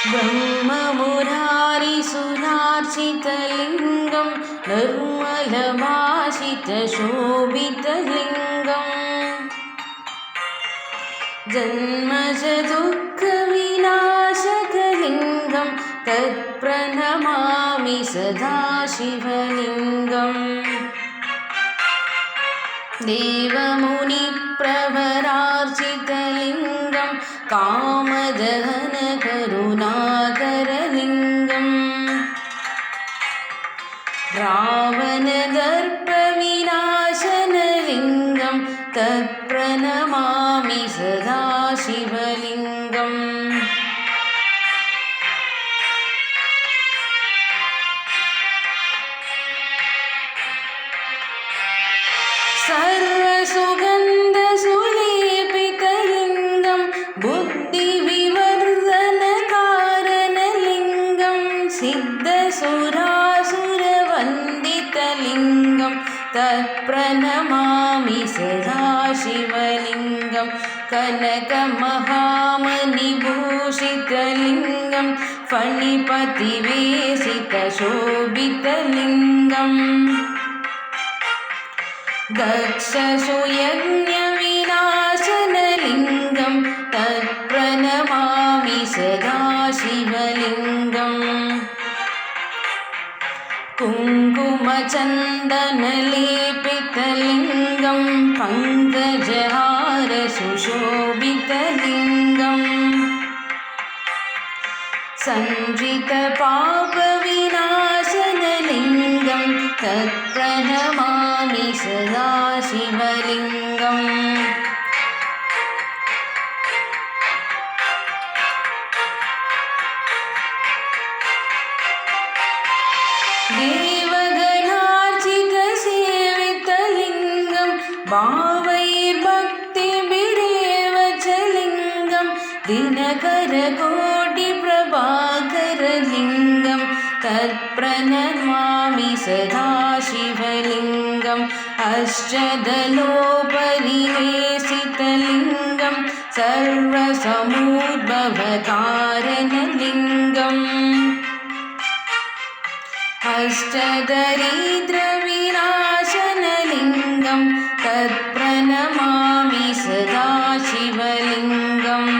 ब्रह्ममुरारिसुरार्चितलिङ्गं निर्मलभाषितशोभितलिङ्गम् जन्मजदुःखविनाशकलिङ्गं तत्प्रणमामि सदा शिवलिङ्गम् देवमुनिप्रवरार्चितलिङ्गं कामदहनकरुणाकरलिङ्गम् रावणदर्पविनाशनलिङ्गं तत्प्रणमामि सदा शिवलिङ्गम् सर्वसुगन्धसुलेपितलिङ्गं बुद्धिविवर्धनकारणलिङ्गं सिद्धसुरासुरवन्दितलिङ्गं तत्प्रणमामि सदा शिवलिङ्गं कनकमहामणिभूषितलिङ्गं फणिपतिवेशितशोभितलिङ्गम् दक्षसुयज्ञविनाशनलिङ्गं तत्प्रणमामि सदा शिवलिङ्गम् कुङ्कुमचन्दनलेपितलिङ्गं पङ्कजहारसुशोभितलिङ्गम् सञ्जितपापविनाशनलिङ्गं तत्प्रणमामि सदा शिवलिङ्गम् देवगणार्चितसेवितलिङ्गं भावैर्भक्तिभिरेव च लिङ्गं दिनकरकोटिप्रभाकरलिङ्गं तत्प्रणमामि सदा शिवलिङ्गम् अष्टदलोपरिवेशितलिङ्गं सर्वसमुद्भवकारणलिङ्गम् अष्टदरिद्रविनाशनलिङ्गं तत्प्रणमामि सदा शिवलिङ्गम्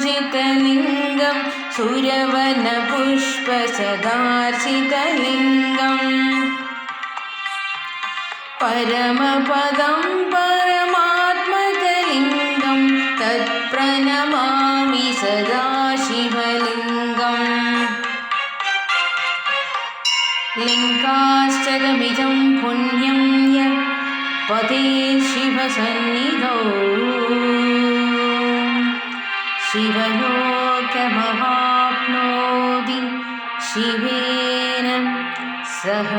सुरगुरुसुरवरपूजितलिङ्गं सुरवनपुष्पसदार्चितलिङ्गम् परमपदं परमात्मकलिङ्गं तत्प्रणमामि सदा शिवलिङ्गम् लिङ्गाष्टकमिदं पुण्यं यः पदे शिवसन्निधौ शिवलोकमवाप्नोति शिवेन सह